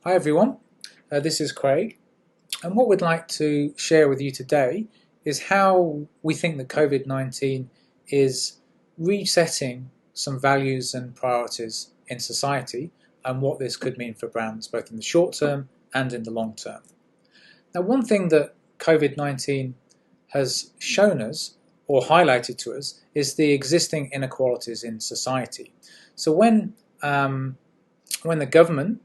Hi everyone, this is Craig, and what we'd like to share with you today is how we think that COVID-19 is resetting some values and priorities in society and what this could mean for brands both in the short term and in the long term. Now, one thing that COVID-19 has shown us or highlighted to us is the existing inequalities in society. So when the government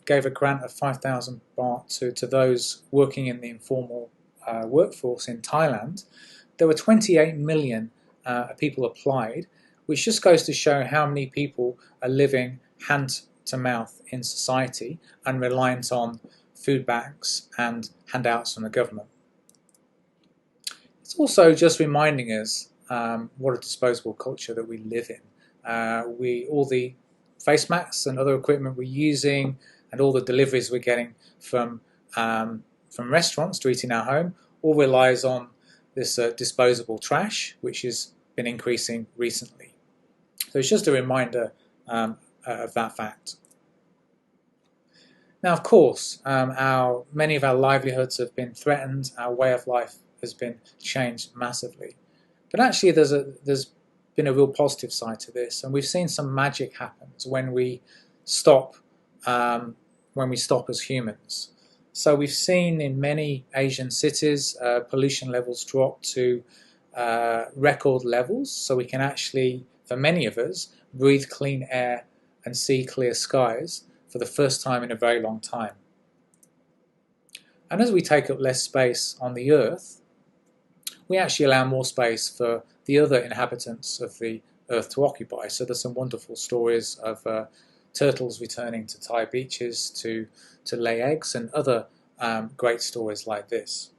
gave a grant of 5,000 baht to those working in the informal workforce in Thailand, there were 28 million people applied, which just goes to show how many people are living hand to mouth in society and reliant on food banks and handouts from the government. It's also just reminding us what a disposable culture that we live in. All the face masks and other equipment we're using and all the deliveries we're getting from restaurants to eat in our home all relies on this disposable trash, which has been increasing recently. So it's just a reminder of that fact. Now, of course, many of our livelihoods have been threatened, our way of life has been changed massively. But actually there's been a real positive side to this, and we've seen some magic happens when we stop as humans. So we've seen in many Asian cities pollution levels drop to record levels, so we can actually, for many of us, breathe clean air and see clear skies for the first time in a very long time. And as we take up less space on the Earth, we actually allow more space for the other inhabitants of the Earth to occupy. So there's some wonderful stories of turtles returning to Thai beaches to lay eggs and other great stories like this.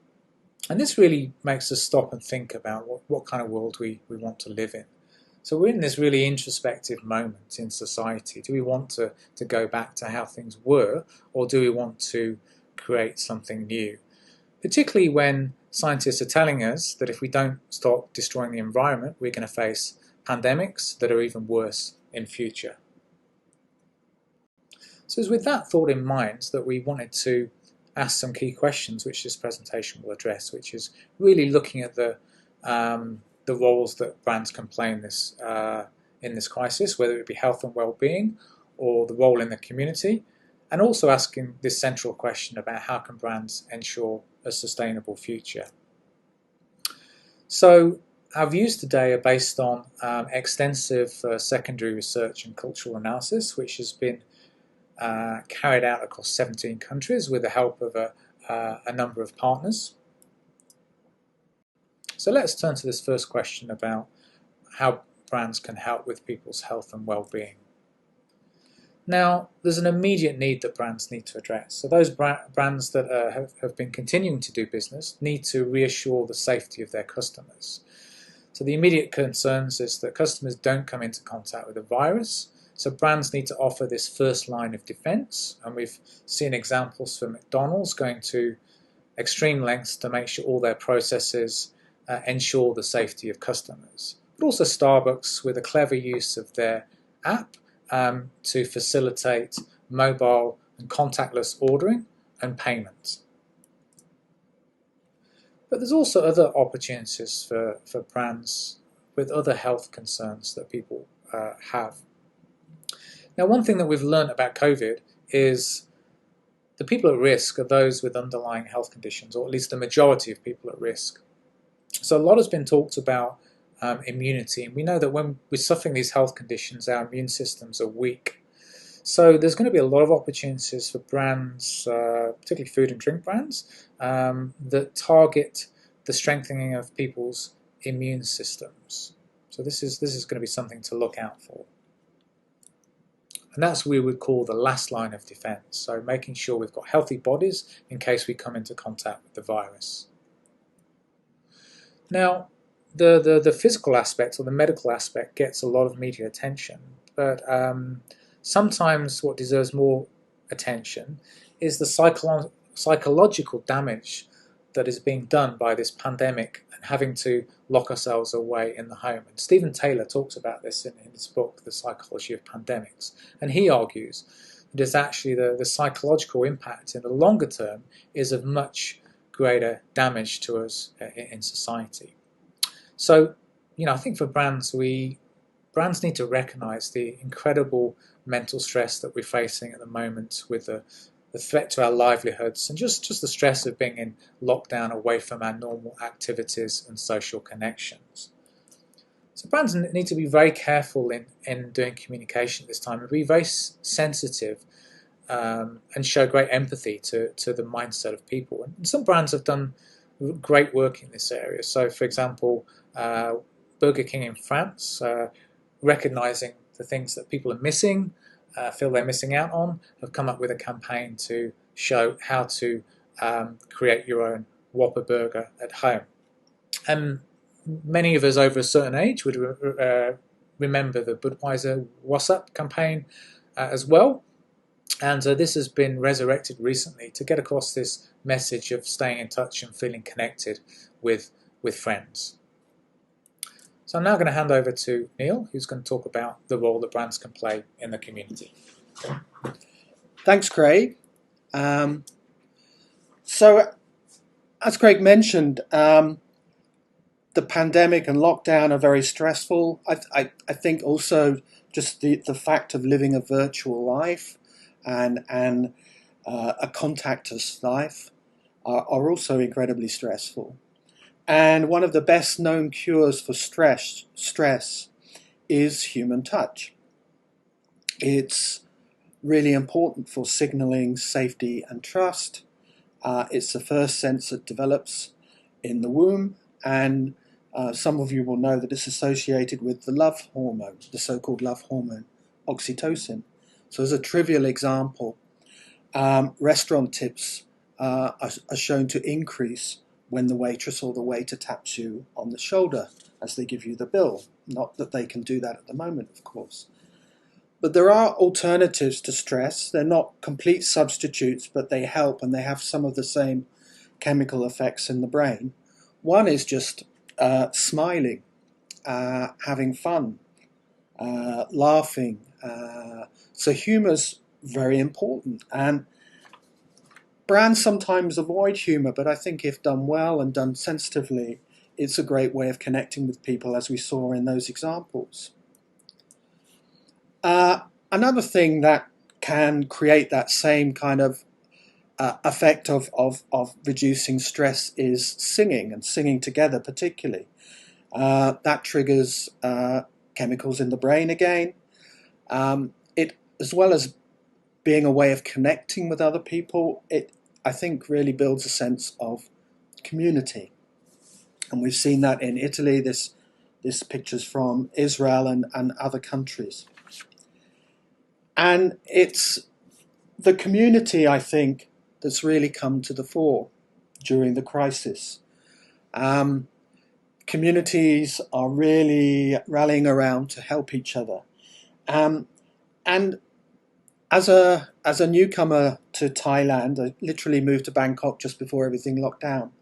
And this really makes us stop and think about what kind of world we want to live in. So we're in this really introspective moment in society. Do we want to go back to how things were, or do we want to create something new? Particularly when scientists are telling us that if we don't stop destroying the environment, we're going to face pandemics that are even worse in future. So it's with that thought in mind that we wanted to ask some key questions which this presentation will address, which is really looking at the roles that brands can play in this crisis, whether it be health and well-being or the role in the community, and also asking this central question about how can brands ensure a sustainable future. So our views today are based on extensive secondary research and cultural analysis, which has been carried out across 17 countries with the help of a number of partners. So let's turn to this first question about how brands can help with people's health and well-being. Now, there's an immediate need that brands need to address. So those brands that have been continuing to do business need to reassure the safety of their customers. So the immediate concerns is that customers don't come into contact with the virus. So brands need to offer this first line of defense. And we've seen examples from McDonald's going to extreme lengths to make sure all their processes ensure the safety of customers. But also Starbucks with a clever use of their app to facilitate mobile and contactless ordering and payment. But there's also other opportunities for brands with other health concerns that people have. Now, one thing that we've learned about COVID is the people at risk are those with underlying health conditions, or at least the majority of people at risk. So a lot has been talked about immunity, and we know that when we're suffering these health conditions, our immune systems are weak. So there's going to be a lot of opportunities for brands, particularly food and drink brands, that target the strengthening of people's immune systems. So this is going to be something to look out for. And that's what we would call the last line of defense. So making sure we've got healthy bodies in case we come into contact with the virus. Now, the physical aspect or the medical aspect gets a lot of media attention, but sometimes what deserves more attention is the psychological damage that is being done by this pandemic and having to lock ourselves away in the home. And Stephen Taylor talks about this in his book, The Psychology of Pandemics, and he argues it is actually the psychological impact in the longer term is of much greater damage to us in society. So, I think for brands, brands need to recognise the incredible mental stress that we're facing at the moment with the threat to our livelihoods and just the stress of being in lockdown away from our normal activities and social connections. So brands need to be very careful in doing communication at this time and be very sensitive and show great empathy to the mindset of people. And some brands have done great work in this area. So, for example, Burger King in France, recognising the things that people are missing, feel they're missing out on, have come up with a campaign to show how to create your own Whopper burger at home. And many of us over a certain age would remember the Budweiser What's Up campaign as well. And this has been resurrected recently to get across this message of staying in touch and feeling connected with friends. So I'm now going to hand over to Neil, who's going to talk about the role that brands can play in the community. Thanks, Craig. So, as Craig mentioned, the pandemic and lockdown are very stressful. I think also just the fact of living a virtual life and a contactless life are also incredibly stressful. And one of the best known cures for stress is human touch. It's really important for signaling safety and trust. It's the first sense that develops in the womb, and some of you will know that it's associated with the love hormone, the so-called love hormone, oxytocin. So as a trivial example, restaurant tips are shown to increase when the waitress or the waiter taps you on the shoulder as they give you the bill. Not that they can do that at the moment, of course. But there are alternatives to stress. They're not complete substitutes, but they help, and they have some of the same chemical effects in the brain. One is just smiling, having fun, laughing. So humor's very important. And brands sometimes avoid humour, but I think if done well and done sensitively, it's a great way of connecting with people, as we saw in those examples. Another thing that can create that same kind of effect of reducing stress is singing, and singing together particularly. That triggers chemicals in the brain again. It, as well as being a way of connecting with other people, it, I think, really builds a sense of community. And we've seen that in Italy. This picture's from Israel and other countries. And it's the community, I think, that's really come to the fore during the crisis. Communities are really rallying around to help each other. And as a newcomer to Thailand, I literally moved to Bangkok just before everything locked down.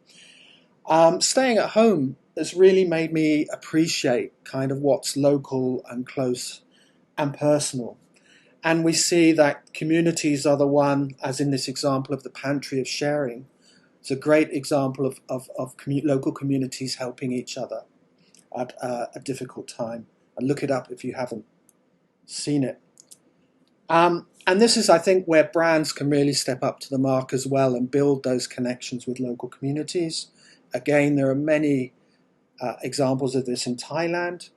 Staying at home has really made me appreciate kind of what's local and close and personal. And we see that communities are the one, as in this example of the pantry of sharing. It's a great example of local communities helping each other at a difficult time. And look it up if you haven't seen it. And this is, I think, where brands can really step up to the mark as well and build those connections with local communities. Again, there are many examples of this in Thailand.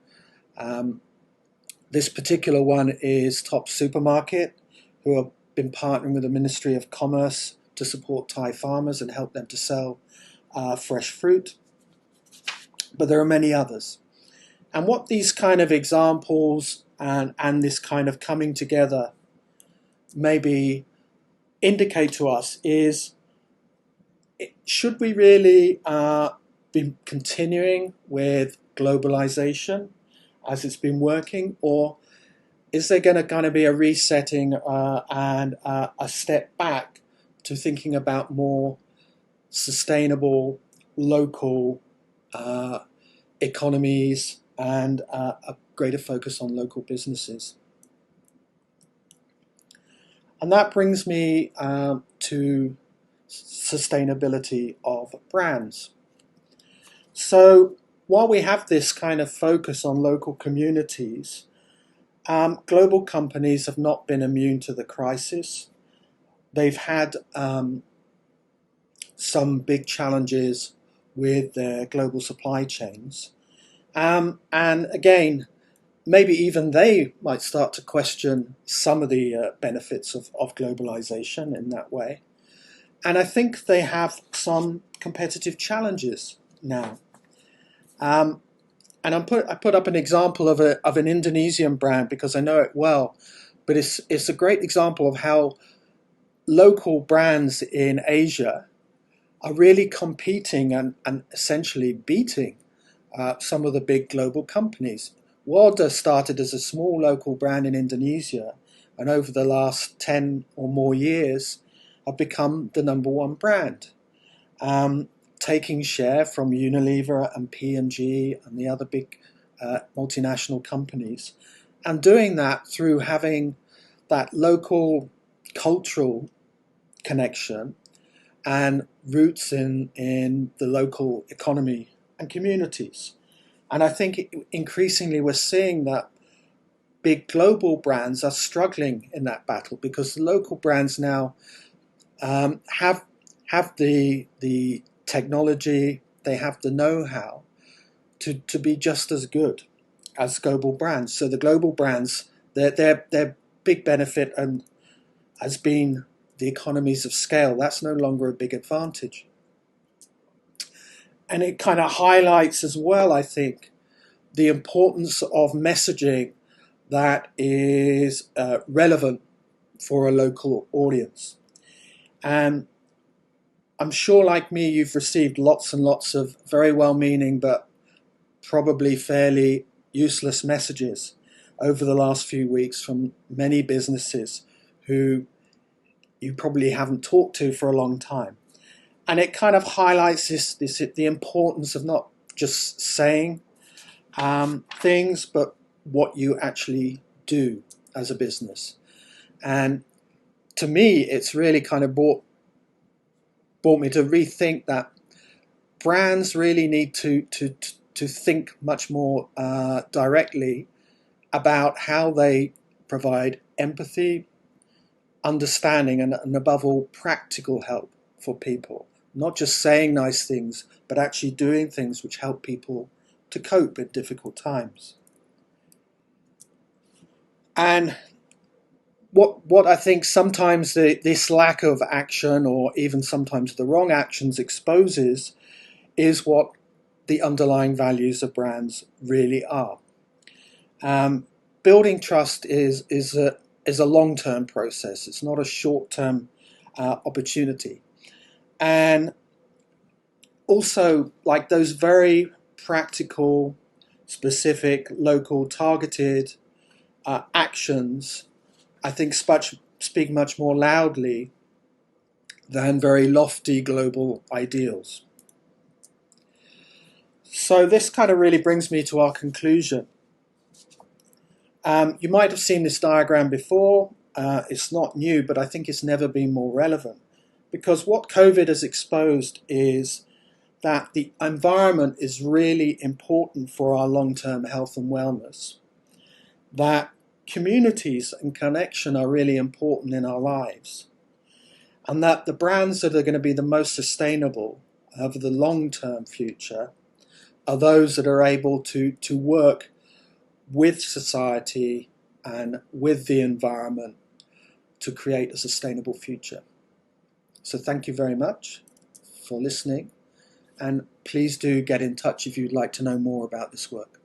This particular one is Top Supermarket, who have been partnering with the Ministry of Commerce to support Thai farmers and help them to sell fresh fruit. But there are many others. And what these kind of examples and this kind of coming together maybe indicate to us is, should we really be continuing with globalization as it's been working, or is there going to kind of be a resetting and a step back to thinking about more sustainable local economies and a greater focus on local businesses? And that brings me to sustainability of brands. So while we have this kind of focus on local communities, global companies have not been immune to the crisis. They've had some big challenges with their global supply chains. And again, maybe even they might start to question some of the benefits of globalization in that way. And I think they have some competitive challenges now. Um, and I put up an example of an Indonesian brand because I know it well, but it's a great example of how local brands in Asia are really competing and essentially beating some of the big global companies. Wardah started as a small local brand in Indonesia, and over the last 10 or more years have become the number one brand, taking share from Unilever and P&G and the other big multinational companies, and doing that through having that local cultural connection and roots in the local economy and communities. And I think increasingly we're seeing that big global brands are struggling in that battle because the local brands now have the technology, they have the know-how to be just as good as global brands. So the global brands, their big benefit has been the economies of scale. That's no longer a big advantage. And it kind of highlights as well, I think, the importance of messaging that is relevant for a local audience. And I'm sure, like me, you've received lots and lots of very well-meaning but probably fairly useless messages over the last few weeks from many businesses who you probably haven't talked to for a long time. And it kind of highlights the importance of not just saying things, but what you actually do as a business. And to me, it's really kind of brought me to rethink that brands really need to think much more directly about how they provide empathy, understanding, and above all, practical help for people. Not just saying nice things, but actually doing things which help people to cope in difficult times. And what I think sometimes this lack of action, or even sometimes the wrong actions, exposes is what the underlying values of brands really are. Building trust is a long-term process. It's not a short-term opportunity. And also, like those very practical, specific, local, targeted actions, I think speak much more loudly than very lofty global ideals. So this kind of really brings me to our conclusion. You might have seen this diagram before. It's not new, but I think it's never been more relevant, because what COVID has exposed is that the environment is really important for our long-term health and wellness, that communities and connection are really important in our lives, and that the brands that are going to be the most sustainable over the long-term future are those that are able to work with society and with the environment to create a sustainable future. So thank you very much for listening, and please do get in touch if you'd like to know more about this work.